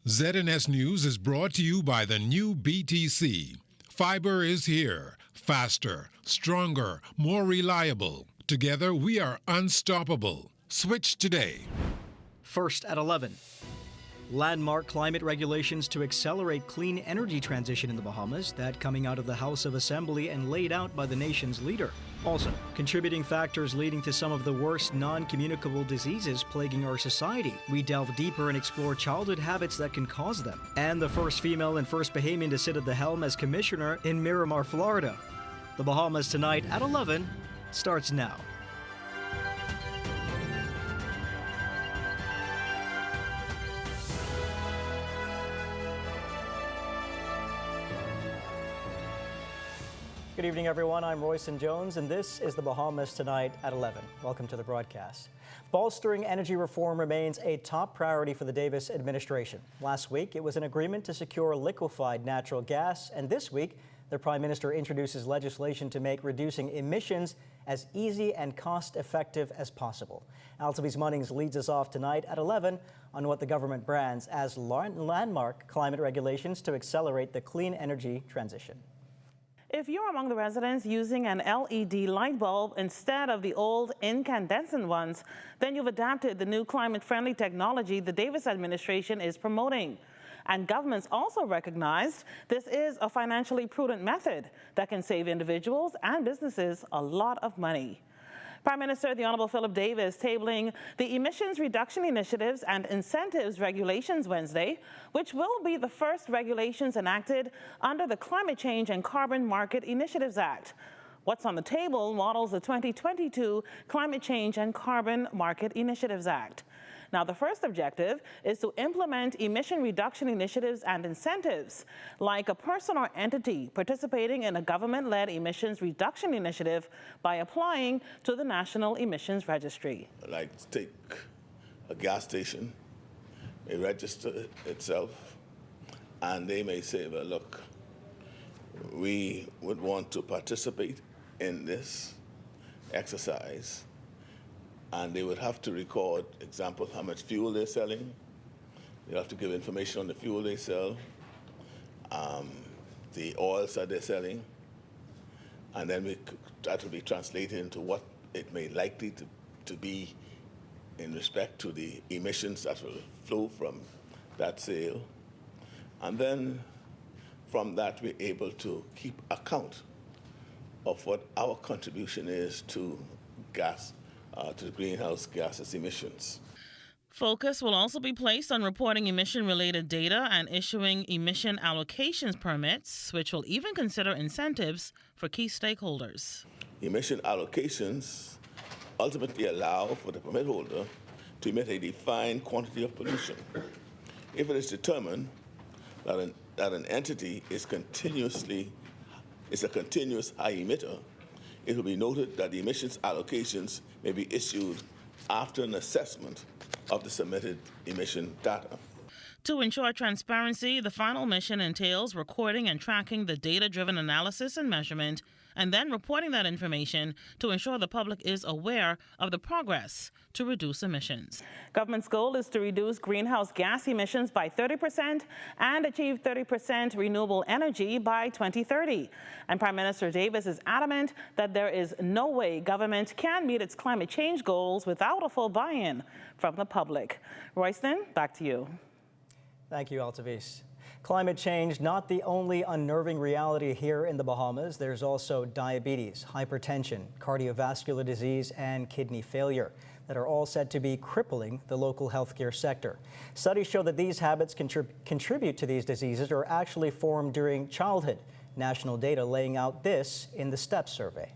ZNS News is brought to you by the new BTC. Fiber is here. Faster, stronger, more reliable. Together we are unstoppable. Switch today. First at 11. Landmark climate regulations to accelerate clean energy transition in the Bahamas, that coming out of the House of Assembly and laid out by the nation's leader. Also, contributing factors leading to some of the worst non-communicable diseases plaguing our society. We delve deeper and explore childhood habits that can cause them. And the first female and first Bahamian to sit at the helm as commissioner in Miramar, Florida. The Bahamas Tonight at 11 starts now. Good evening, everyone. I'm Royson Jones, and this is the Bahamas Tonight at 11. Welcome to the broadcast. Bolstering energy reform remains a top priority for the Davis administration. Last week, it was an agreement to secure liquefied natural gas, and this week, the Prime Minister introduces legislation to make reducing emissions as easy and cost-effective as possible. Altavis Munnings leads us off tonight at 11 on what the government brands as landmark climate regulations to accelerate the clean energy transition. If you're among the residents using an LED light bulb instead of the old incandescent ones, then you've adapted the new climate-friendly technology the Davis administration is promoting. And governments also recognized this is a financially prudent method that can save individuals and businesses a lot of money. Prime Minister the Honorable Philip Davis tabling the Emissions Reduction Initiatives and Incentives Regulations Wednesday, which will be the first regulations enacted under the Climate Change and Carbon Market Initiatives Act. What's on the table models the 2022 Climate Change and Carbon Market Initiatives Act. Now, the first objective is to implement emission reduction initiatives and incentives, like a person or entity participating in a government-led emissions reduction initiative by applying to the National Emissions Registry. Like take a gas station, may register itself, and they may say, well, look, we would want to participate in this exercise. And they would have to record, example, how much fuel they're selling. They have to give information on the fuel they sell, the oils that they're selling, and then that will be translated into what it may likely to be in respect to the emissions that will flow from that sale. And then from that, we're able to keep account of what our contribution is to gas, to the greenhouse gases emissions. Focus will also be placed on reporting emission-related data and issuing emission allocations permits, which will even consider incentives for key stakeholders. Emission allocations ultimately allow for the permit holder to emit a defined quantity of pollution. If it is determined that an entity is a continuous high emitter, it will be noted that the emissions allocations may be issued after an assessment of the submitted emission data. To ensure transparency, the final mission entails recording and tracking the data-driven analysis and measurement, and then reporting that information to ensure the public is aware of the progress to reduce emissions. Government's goal is to reduce greenhouse gas emissions by 30% and achieve 30% renewable energy by 2030. And Prime Minister Davis is adamant that there is no way government can meet its climate change goals without a full buy-in from the public. Royston, back to you. Thank you, Altavis. Climate change, not the only unnerving reality here in the Bahamas. There's also diabetes, hypertension, cardiovascular disease, and kidney failure that are all said to be crippling the local healthcare sector. Studies show that these habits contribute to these diseases are actually formed during childhood. National data laying out this in the STEP survey.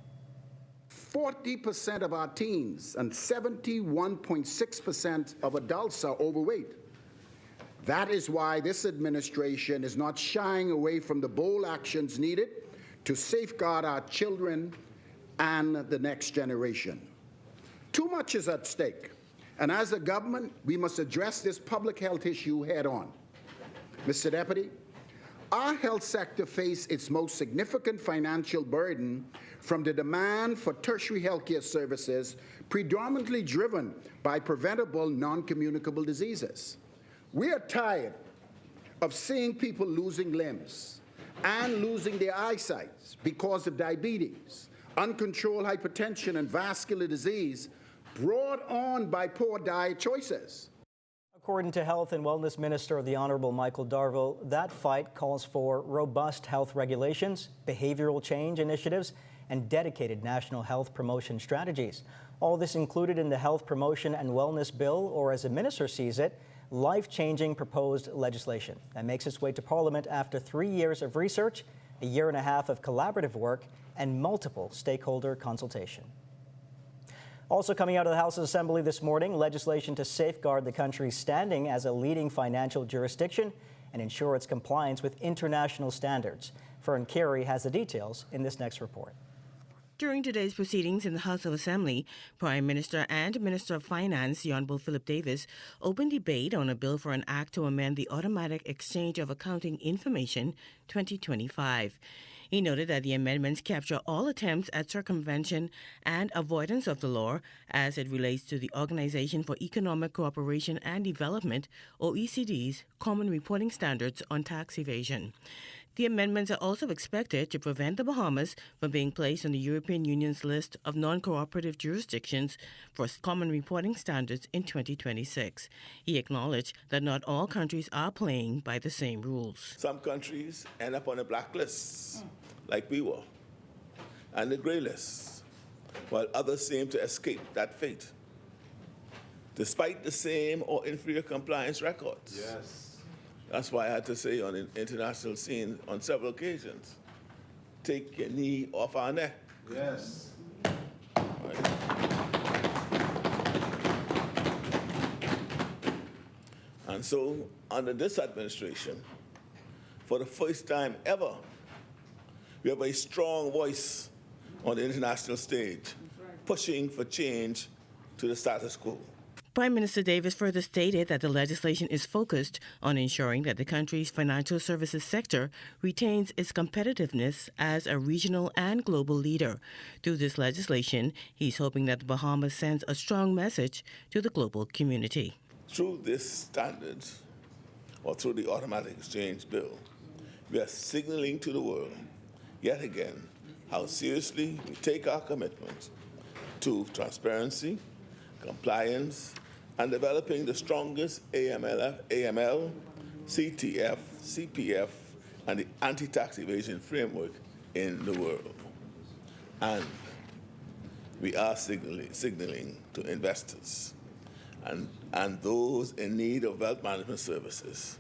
40% of our teens and 71.6% of adults are overweight. That is why this administration is not shying away from the bold actions needed to safeguard our children and the next generation. Too much is at stake, and as a government, we must address this public health issue head on. Mr. Deputy, our health sector faces its most significant financial burden from the demand for tertiary healthcare services, predominantly driven by preventable non-communicable diseases. We are tired of seeing people losing limbs and losing their eyesight because of diabetes, uncontrolled hypertension, and vascular disease brought on by poor diet choices. According to Health and Wellness Minister the Honorable Michael Darville, that fight calls for robust health regulations, behavioral change initiatives, and dedicated national health promotion strategies. All this included in the Health Promotion and Wellness Bill, or as the minister sees it, life-changing proposed legislation that makes its way to Parliament after 3 years of research, a year and a half of collaborative work, and multiple stakeholder consultation. Also coming out of the House of Assembly this morning, legislation to safeguard the country's standing as a leading financial jurisdiction and ensure its compliance with international standards. Fern Carey has the details in this next report. During today's proceedings in the House of Assembly, Prime Minister and Minister of Finance, the Honorable Philip Davis, opened debate on a bill for an act to amend the Automatic Exchange of Accounting Information 2025. He noted that the amendments capture all attempts at circumvention and avoidance of the law as it relates to the Organization for Economic Cooperation and Development, OECD's Common Reporting Standards on Tax Evasion. The amendments are also expected to prevent the Bahamas from being placed on the European Union's list of non-cooperative jurisdictions for common reporting standards in 2026. He acknowledged that not all countries are playing by the same rules. Some countries end up on a blacklist, like we were, and the gray list, while others seem to escape that fate, despite the same or inferior compliance records. Yes. That's why I had to say on the international scene on several occasions, take your knee off our neck. Yes. Right. And so, under this administration, for the first time ever, we have a strong voice on the international stage, pushing for change to the status quo. Prime Minister Davis further stated that the legislation is focused on ensuring that the country's financial services sector retains its competitiveness as a regional and global leader. Through this legislation, he's hoping that the Bahamas sends a strong message to the global community. Through this standard, or through the Automatic Exchange Bill, we are signaling to the world, yet again, how seriously we take our commitment to transparency, compliance, and developing the strongest AML, CTF, CPF, and the anti-tax evasion framework in the world. And we are signaling to investors and those in need of wealth management services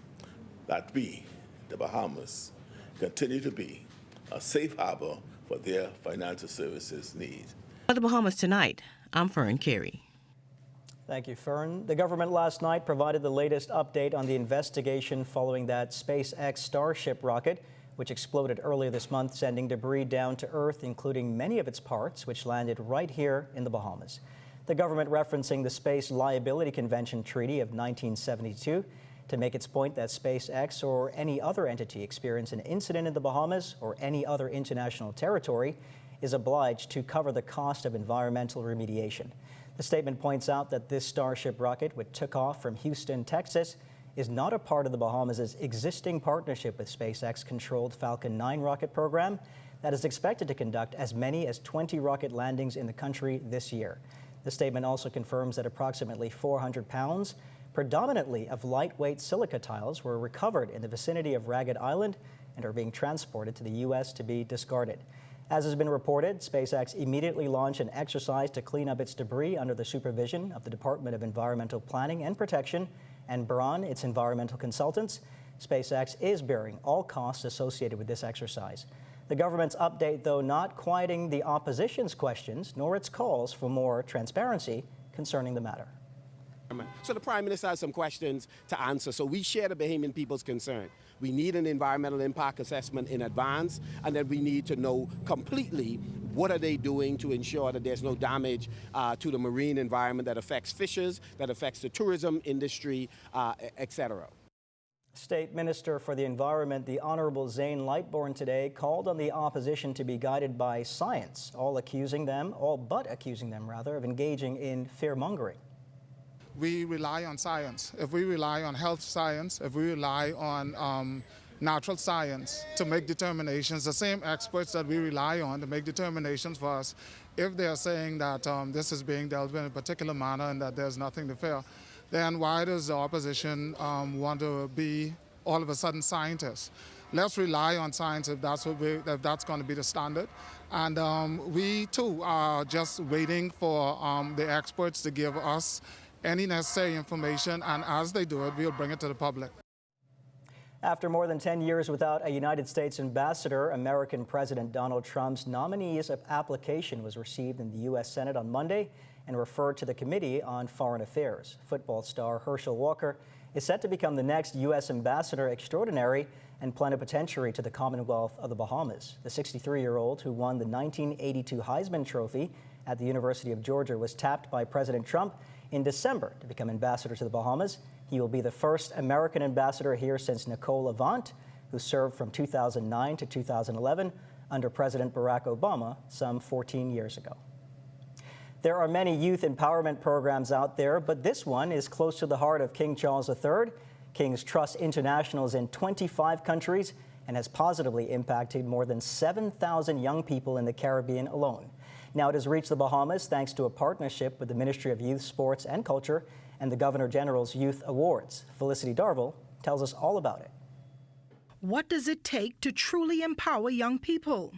that we, the Bahamas, continue to be a safe harbor for their financial services needs. For the Bahamas Tonight, I'm Fern Carey. Thank you, Fern. The government last night provided the latest update on the investigation following that SpaceX Starship rocket, which exploded earlier this month, sending debris down to Earth, including many of its parts, which landed right here in the Bahamas. The government referencing the Space Liability Convention Treaty of 1972 to make its point that SpaceX or any other entity experience an incident in the Bahamas or any other international territory is obliged to cover the cost of environmental remediation. The statement points out that this Starship rocket, which took off from Houston, Texas, is not a part of the Bahamas' existing partnership with SpaceX-controlled Falcon 9 rocket program that is expected to conduct as many as 20 rocket landings in the country this year. The statement also confirms that approximately 400 pounds, predominantly of lightweight silica tiles, were recovered in the vicinity of Ragged Island and are being transported to the U.S. to be discarded. As has been reported, SpaceX immediately launched an exercise to clean up its debris under the supervision of the Department of Environmental Planning and Protection and BRON, its environmental consultants. SpaceX is bearing all costs associated with this exercise. The government's update, though, not quieting the opposition's questions, nor its calls for more transparency concerning the matter. So the Prime Minister has some questions to answer. So we share the Bahamian people's concern. We need an environmental impact assessment in advance, and then we need to know completely what are they doing to ensure that there's no damage to the marine environment that affects fishers, that affects the tourism industry, etc. State Minister for the Environment, the Honorable Zane Lightbourne, today called on the opposition to be guided by science, all but accusing them, of engaging in fear-mongering. we rely on science. If we rely on health science, if we rely on natural science to make determinations, the same experts that we rely on to make determinations for us, if they're saying that this is being dealt with in a particular manner and that there's nothing to fear, then why does the opposition want to be all of a sudden scientists? Let's rely on science if that's going to be the standard. And we too are just waiting for the experts to give us any necessary information, and as they do it, we'll bring it to the public. After more than 10 years without a United States ambassador, American President Donald Trump's nominee's application was received in the U.S. Senate on Monday and referred to the Committee on Foreign Affairs. Football star Herschel Walker is set to become the next U.S. ambassador extraordinary and plenipotentiary to the Commonwealth of the Bahamas. The 63-year-old who won the 1982 Heisman Trophy at the University of Georgia was tapped by President Trump in December to become ambassador to the Bahamas. He will be the first American ambassador here since Nicole Avant, who served from 2009 to 2011 under President Barack Obama some 14 years ago. There are many youth empowerment programs out there, but this one is close to the heart of King Charles III. King's Trust International is in 25 countries and has positively impacted more than 7,000 young people in the Caribbean alone. Now it has reached the Bahamas thanks to a partnership with the Ministry of Youth, Sports and Culture and the Governor General's Youth Awards. Felicity Darville tells us all about it. What does it take to truly empower young people?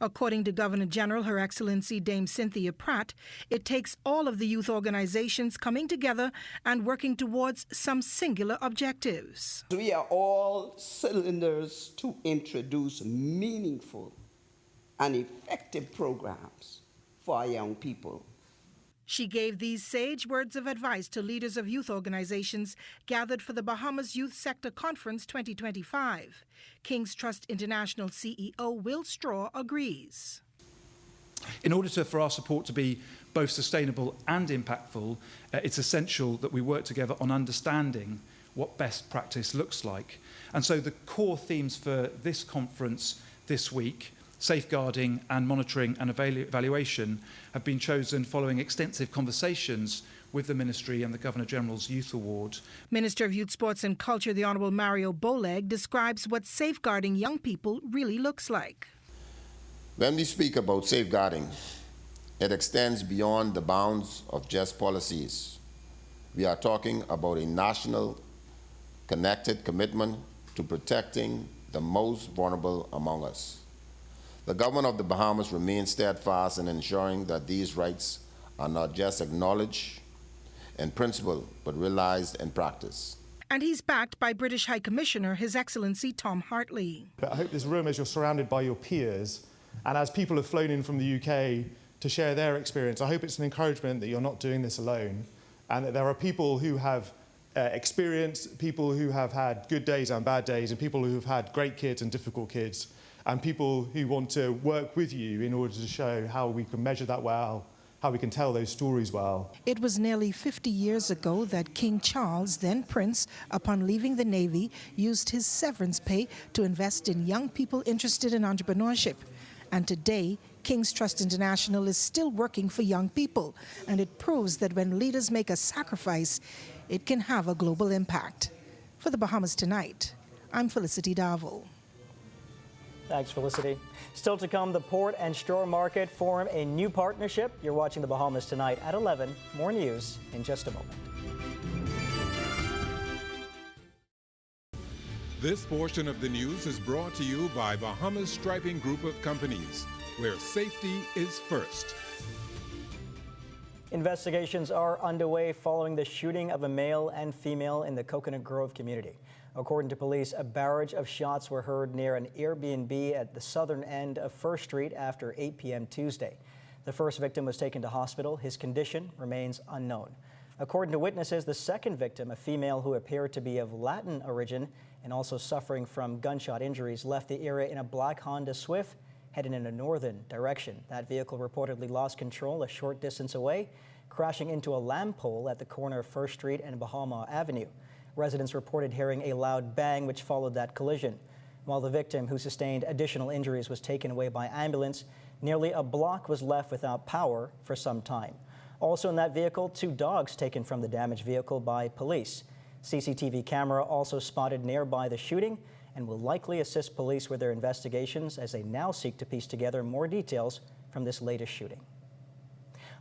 According to Governor General Her Excellency Dame Cynthia Pratt, it takes all of the youth organizations coming together and working towards some singular objectives. We are all cylinders to introduce meaningful and effective programs for our young people. She gave these sage words of advice to leaders of youth organizations gathered for the Bahamas Youth Sector Conference 2025. King's Trust International CEO Will Straw agrees. In order for our support to be both sustainable and impactful, it's essential that we work together on understanding what best practice looks like. And so the core themes for this conference this week, safeguarding and monitoring and evaluation, have been chosen following extensive conversations with the Ministry and the Governor-General's Youth Award. Minister of Youth, Sports and Culture, the Honourable Mario Boleg, describes what safeguarding young people really looks like. When we speak about safeguarding, it extends beyond the bounds of just policies. We are talking about a national, connected commitment to protecting the most vulnerable among us. The government of the Bahamas remains steadfast in ensuring that these rights are not just acknowledged in principle, but realized in practice. And he's backed by British High Commissioner His Excellency Tom Hartley. But I hope this room, as you're surrounded by your peers, and as people have flown in from the UK to share their experience, I hope it's an encouragement that you're not doing this alone, and that there are people who have experience, people who have had good days and bad days, and people who have had great kids and difficult kids, and people who want to work with you in order to show how we can measure that well, how we can tell those stories well. It was nearly 50 years ago that King Charles, then Prince, upon leaving the Navy, used his severance pay to invest in young people interested in entrepreneurship. And today, King's Trust International is still working for young people, and it proves that when leaders make a sacrifice, it can have a global impact. For the Bahamas Tonight, I'm Felicity Darville. Thanks, Felicity. Still to come, the Port and Straw Market form a new partnership. You're watching the Bahamas Tonight at 11. More news in just a moment. This portion of the news is brought to you by Bahamas Striping Group of Companies, where safety is first. Investigations are underway following the shooting of a male and female in the Coconut Grove community. According to police, a barrage of shots were heard near an Airbnb at the southern end of First Street after 8 p.m. Tuesday. The first victim was taken to hospital. His condition remains unknown. According to witnesses, the second victim, a female who appeared to be of Latin origin and also suffering from gunshot injuries, left the area in a black Honda Swift heading in a northern direction. That vehicle reportedly lost control a short distance away, crashing into a lamp pole at the corner of First Street and Bahama Avenue. Residents reported hearing a loud bang which followed that collision. While the victim, who sustained additional injuries, was taken away by ambulance, nearly a block was left without power for some time. Also in that vehicle, 2 dogs taken from the damaged vehicle by police. CCTV camera also spotted nearby the shooting and will likely assist police with their investigations as they now seek to piece together more details from this latest shooting.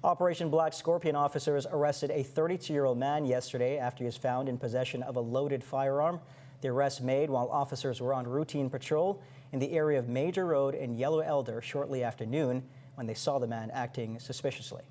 Operation Black Scorpion officers arrested a 32-year-old man yesterday after he was found in possession of a loaded firearm. The arrest made while officers were on routine patrol in the area of Major Road and Yellow Elder shortly after noon when they saw the man acting suspiciously.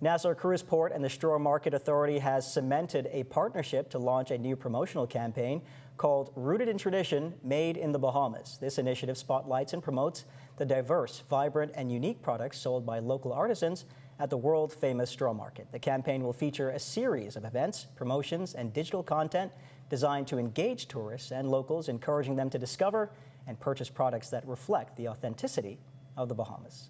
Nassau Cruise Port and the Straw Market Authority has cemented a partnership to launch a new promotional campaign called Rooted in Tradition, Made in the Bahamas. This initiative spotlights and promotes the diverse, vibrant, and unique products sold by local artisans at the world-famous Straw Market. The campaign will feature a series of events, promotions, and digital content designed to engage tourists and locals, encouraging them to discover and purchase products that reflect the authenticity of the Bahamas.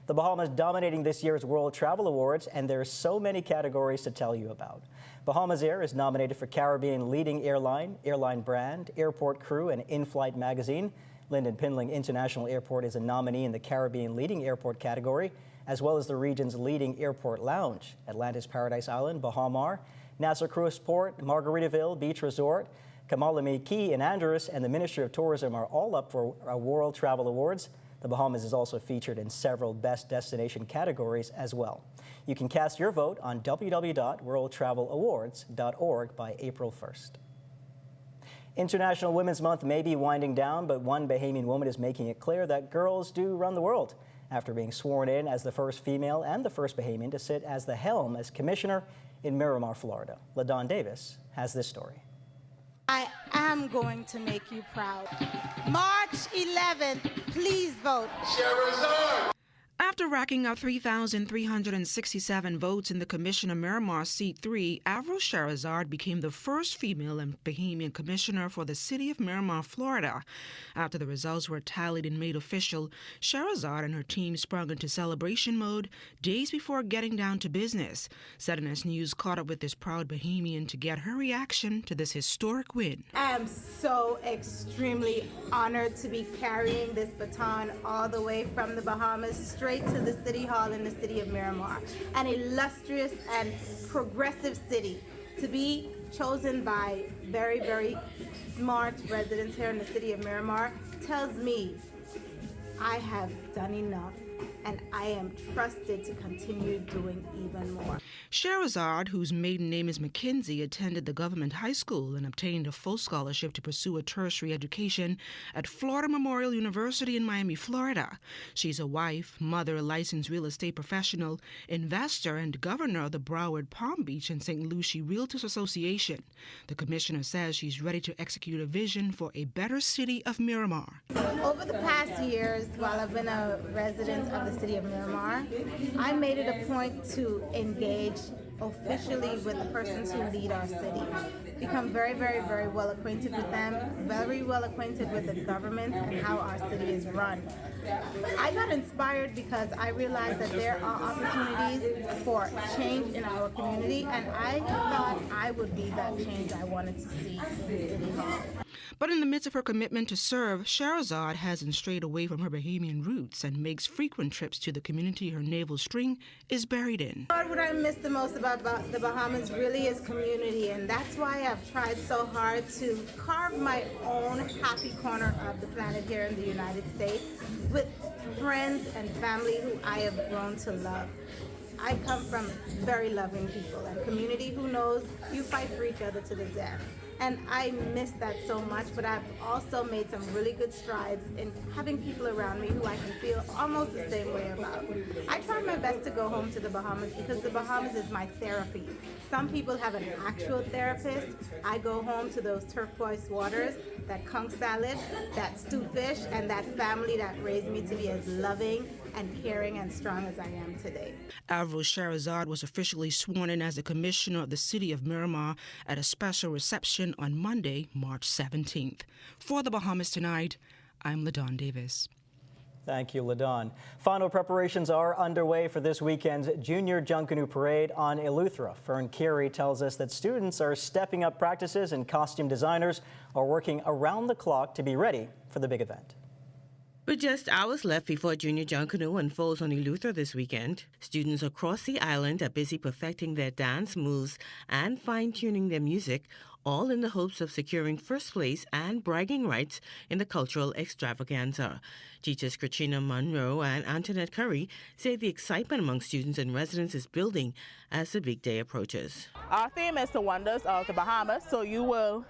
The Bahamas dominating this year's World Travel Awards, and there's so many categories to tell you about. Bahamas Air is nominated for Caribbean Leading Airline, Airline Brand, Airport Crew, and In-Flight Magazine. Lynden Pindling International Airport is a nominee in the Caribbean Leading Airport category, as well as the region's leading airport lounge. Atlantis Paradise Island, Bahamar, Nassau Cruise Port, Margaritaville Beach Resort, Kamalami Key and Andros, and the Ministry of Tourism are all up for World Travel Awards. The Bahamas is also featured in several best destination categories as well. You can cast your vote on www.worldtravelawards.org by April 1st. International Women's Month may be winding down, but one Bahamian woman is making it clear that girls do run the world after being sworn in as the first female and the first Bahamian to sit as the helm as commissioner in Miramar, Florida. LaDon Davis has this story. I am going to make you proud. March 11th, please vote. Cherasard! After racking up 3,367 votes in the Commissioner Miramar Seat 3, Avril Cherasard became the first female and Bahamian commissioner for the city of Miramar, Florida. After the results were tallied and made official, Cherasard and her team sprung into celebration mode days before getting down to business. ZNS News caught up with this proud Bahamian to get her reaction to this historic win. I am so extremely honored to be carrying this baton all the way from the Bahamas straight to the City Hall in the city of Miramar, an illustrious and progressive city, to be chosen by very, very smart residents here in the city of Miramar tells me I have done enough and I am trusted to continue doing even more. Cherasard, whose maiden name is McKinsey, attended the government high school and obtained a full scholarship to pursue a tertiary education at Florida Memorial University in Miami, Florida. She's a wife, mother, licensed real estate professional, investor, and governor of the Broward, Palm Beach, and St. Lucie Realtors Association. The commissioner says she's ready to execute a vision for a better city of Miramar. Over the past years, while I've been a resident of the city of Miramar, I made it a point to engage officially with the persons who lead our city. Become very, very, very well acquainted with them, very well acquainted with the government and how our city is run. I got inspired because I realized that there are opportunities for change in our community, and I thought I would be that change I wanted to see in City Hall. But in the midst of her commitment to serve, Cherasard hasn't strayed away from her Bahamian roots and makes frequent trips to the community her navel string is buried in. What I miss the most about the Bahamas really is community, and that's why I've tried so hard to carve my own happy corner of the planet here in the United States with friends and family who I have grown to love. I come from very loving people and community who knows you fight for each other to the death. And I miss that so much, but I've also made some really good strides in having people around me who I can feel almost the same way about. I try my best to go home to the Bahamas because the Bahamas is my therapy. Some people have an actual therapist. I go home to those turquoise waters, that conch salad, that stew fish, and that family that raised me to be as loving and caring and strong as I am today. Avril Cherasard was officially sworn in as the commissioner of the city of Miramar at a special reception on Monday, March 17th. For the Bahamas Tonight, I'm LaDon Davis. Thank you, LaDon. Final preparations are underway for this weekend's Junior Junkanoo Parade on Eleuthera. Fern Carey tells us that students are stepping up practices and costume designers are working around the clock to be ready for the big event. With just hours left before Junior Junkanoo unfolds on Eleuthera this weekend, students across the island are busy perfecting their dance moves and fine-tuning their music, all in the hopes of securing first place and bragging rights in the cultural extravaganza. Teachers Katrina Monroe and Antoinette Curry say the excitement among students and residents is building as the big day approaches. Our theme is the wonders of the Bahamas, so you will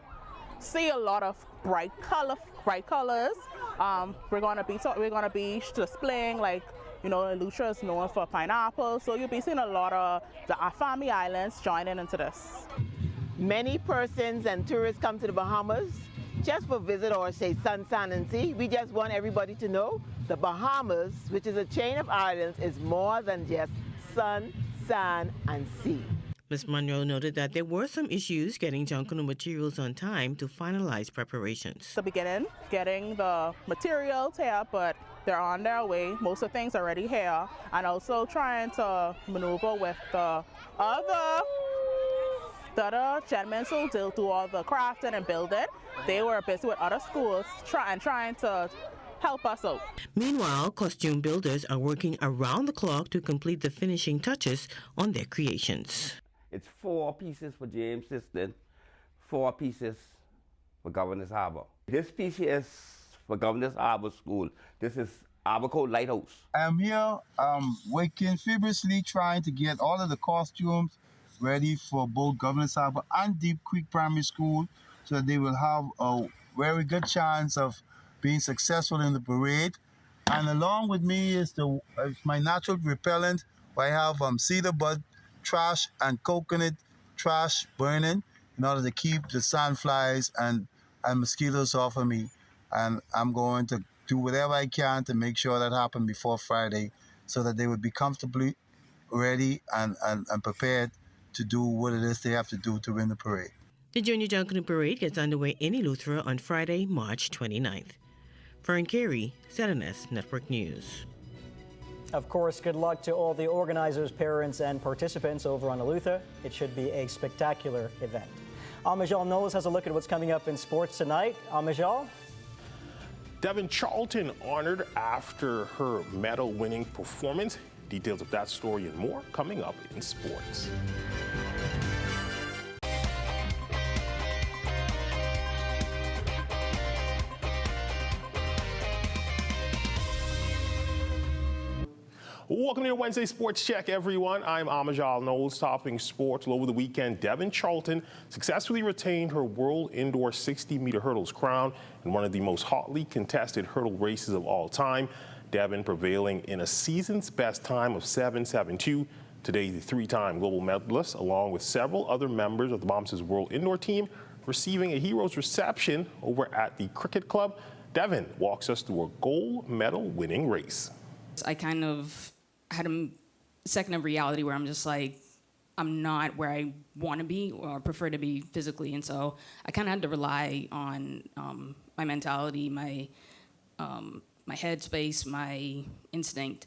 see a lot of bright colors. We're gonna be displaying, like, you know, Eleuthera is known for pineapple, so you'll be seeing a lot of the Afami Islands joining into this. Many persons and tourists come to the Bahamas just for visit or say sun, sand, and sea. We just want everybody to know the Bahamas, which is a chain of islands, is more than just sun, sand, and sea. Ms. Monroe noted that there were some issues getting Junkanoo materials on time to finalize preparations. The beginning, getting the materials here, but they're on their way. Most of the things are already here, and also trying to maneuver with the other gentlemen who do all the crafting and building. They were busy with other schools trying to help us out. Meanwhile, costume builders are working around the clock to complete the finishing touches on their creations. It's 4 pieces for James Siston, 4 pieces for Governor's Harbor. This piece here is for Governor's Harbor School. This is Aberco Lighthouse. I'm here working feverishly trying to get all of the costumes ready for both Governor's Harbor and Deep Creek Primary School so that they will have a very good chance of being successful in the parade. And along with me is my natural repellent. I have cedar bud trash and coconut trash burning in order to keep the sandflies and mosquitoes off of me. And I'm going to do whatever I can to make sure that happens before Friday so that they would be comfortably ready and prepared to do what it is they have to do to win the parade. The Junior Junkanoo Parade gets underway in Eleuthera on Friday, March 29th. Fern Carey, ZNS Network News. Of course, good luck to all the organizers, parents, and participants over on Eleuthera. It should be a spectacular event. Amajal Knowles has a look at what's coming up in sports tonight. Amajal? Devin Charlton honored after her medal-winning performance. Details of that story and more coming up in sports. Welcome to your Wednesday Sports Check, everyone. I'm Amajal Knowles, topping sports. Over the weekend, Devin Charlton successfully retained her World Indoor 60-meter hurdles crown in one of the most hotly contested hurdle races of all time. Devin prevailing in a season's best time of 7.72. Today, the 3-time global medalist, along with several other members of the Bahamas' World Indoor team, receiving a hero's reception over at the Cricket Club. Devin walks us through a gold medal-winning race. I kind of had a second of reality where I'm just like, I'm not where I want to be or prefer to be physically. And so I kind of had to rely on my mentality, my headspace, my instinct.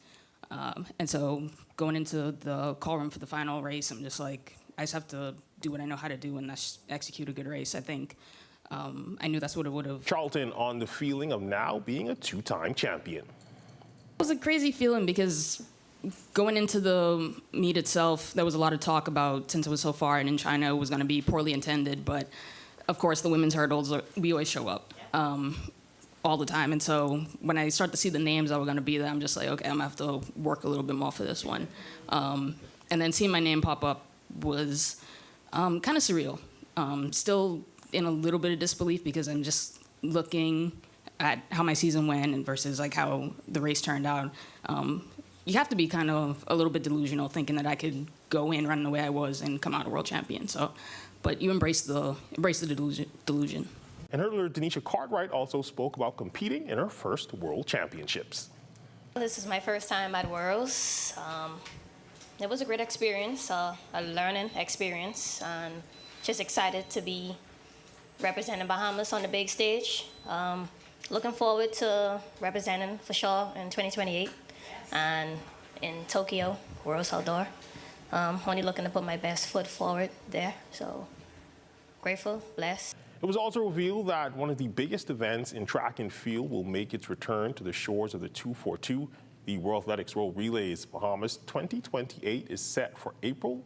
And so going into the call room for the final race, I'm just like, I just have to do what I know how to do, and that's execute a good race. I think I knew that's what it would have. Charlton on the feeling of now being a 2-time champion. It was a crazy feeling because going into the meet itself, there was a lot of talk about, since it was so far and in China, it was going to be poorly intended. But of course, the women's hurdles, we always show up all the time. And so when I start to see the names that were going to be there, I'm just like, okay, I'm going to have to work a little bit more for this one. And then seeing my name pop up was kind of surreal. Still in a little bit of disbelief because I'm just looking at how my season went and versus like how the race turned out. You have to be kind of a little bit delusional, thinking that I could go in running the way I was and come out a world champion. So, but you embrace the delusion. And hurdler Denisha Cartwright also spoke about competing in her first World Championships. This is my first time at Worlds. It was a great experience, a learning experience, and just excited to be representing Bahamas on the big stage. Looking forward to representing for sure in 2028 and in Tokyo, Worlds Outdoor. Only looking to put my best foot forward there, so grateful, blessed. It was also revealed that one of the biggest events in track and field will make its return to the shores of the 242. The World Athletics World Relays Bahamas 2028 is set for April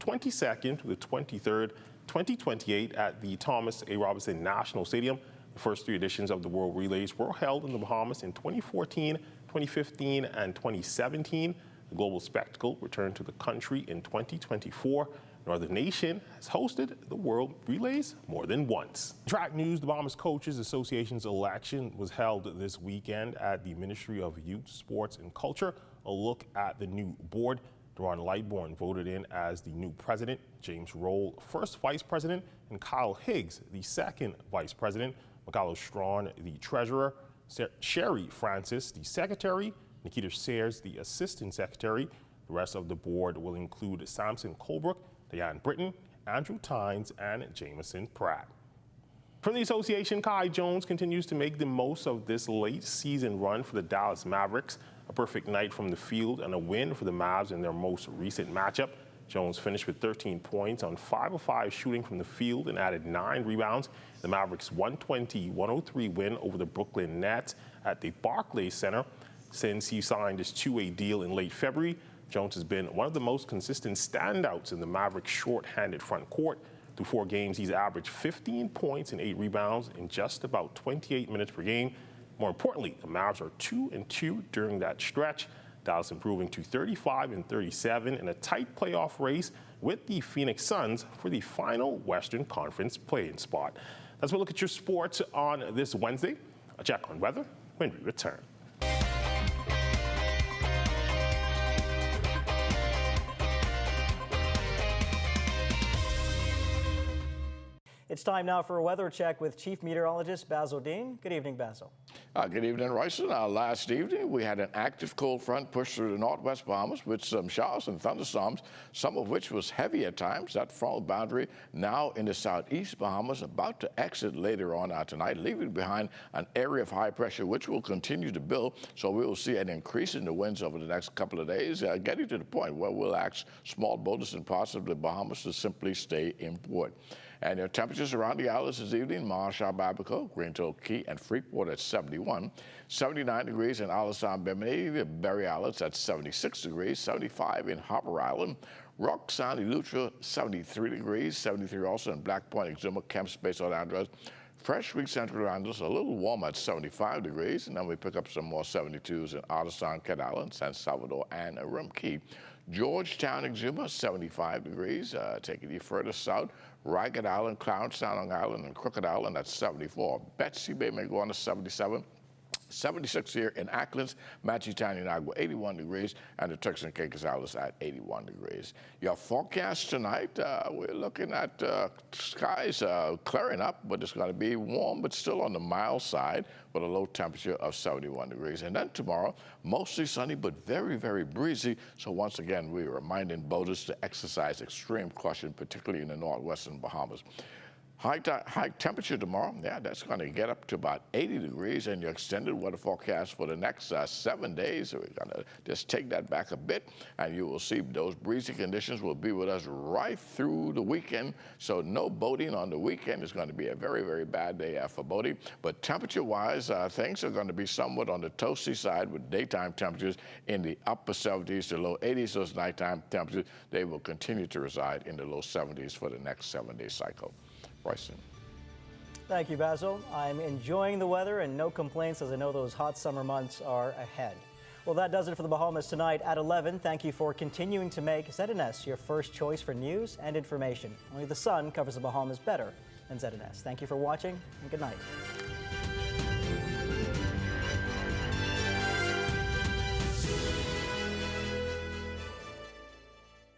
22nd to the 23rd, 2028 at the Thomas A. Robinson National Stadium. The first three editions of the World Relays were held in the Bahamas in 2014, 2015, and 2017. The global spectacle returned to the country in 2024. No other nation has hosted the World Relays more than once. Track news, the Bahamas Coaches Association's election was held this weekend at the Ministry of Youth, Sports, and Culture. A look at the new board. Duran Lightbourne voted in as the new president, James Roll, first vice president, and Kyle Higgs, the second vice president, Macalo Strawn, the treasurer, Sherry Francis, the secretary, Nikita Sayers, the assistant secretary. The rest of the board will include Samson Colebrook, Diane Britton, Andrew Tynes, and Jameson Pratt. From the association, Kai Jones continues to make the most of this late season run for the Dallas Mavericks. A perfect night from the field and a win for the Mavs in their most recent matchup. Jones finished with 13 points on 5 of 5 shooting from the field and added 9 rebounds. The Mavericks' 120-103 win over the Brooklyn Nets at the Barclays Center. Since he signed his two-way deal in late February, Jones has been one of the most consistent standouts in the Mavericks' short-handed front court. Through 4 games, he's averaged 15 points and 8 rebounds in just about 28 minutes per game. More importantly, the Mavs are 2-2 during that stretch. Dallas improving to 35-37 in a tight playoff race with the Phoenix Suns for the final Western Conference play-in spot. That's a look at your sports on this Wednesday. A check on weather when we return. It's time now for a weather check with Chief Meteorologist Basil Dean. Good evening, Basil. Good evening, Royson. Last evening, we had an active cold front push through the northwest Bahamas with some showers and thunderstorms, some of which was heavy at times. That frontal boundary now in the southeast Bahamas, about to exit later on tonight, leaving behind an area of high pressure, which will continue to build. So we will see an increase in the winds over the next couple of days, getting to the point where we'll ask small boats in parts of the Bahamas to simply stay in port. And your temperatures around the islands this evening: Marshall, Babaco, Greentoe, Key, and Freeport at 71. 79 degrees in Alisson, Bimini, Berry Islands at 76 degrees. 75 in Harper Island. Rock Sound, Eleuthera, 73 degrees. 73 also in Black Point, Exuma, Kemp Space, Orlando. Fresh Week Central Orlando's a little warmer at 75 degrees. And then we pick up some more 72s in Alisson, Cat Island, San Salvador, and Rim Key. Georgetown, Exuma, 75 degrees. Taking you further south, Ragged Island, Clarence Sound, Long Island, and Crooked Island at 74. Betsy Bay may go on to 77. 76 here in Acklands, Matchitown, Inagua, 81 degrees, and the Turks and Caicos Islands at 81 degrees. Your forecast tonight, we're looking at skies clearing up, but it's going to be warm, but still on the mild side with a low temperature of 71 degrees. And then tomorrow, mostly sunny, but very, very breezy. So once again, we're reminding boaters to exercise extreme caution, particularly in the northwestern Bahamas. High temperature tomorrow, that's going to get up to about 80 degrees, and your extended weather forecast for the next 7 days. So we're going to just take that back a bit, and you will see those breezy conditions will be with us right through the weekend. So no boating on the weekend. It's going to be a very, very bad day for boating. But temperature-wise, things are going to be somewhat on the toasty side with daytime temperatures in the upper 70s to low 80s. Those nighttime temperatures, they will continue to reside in the low 70s for the next 7-day cycle. Bryson. Thank you, Basil. I'm enjoying the weather and no complaints, as I know those hot summer months are ahead. Well, that does it for the Bahamas tonight at 11. Thank you for continuing to make ZNS your first choice for news and information. Only the sun covers the Bahamas better than ZNS. Thank you for watching, and good night.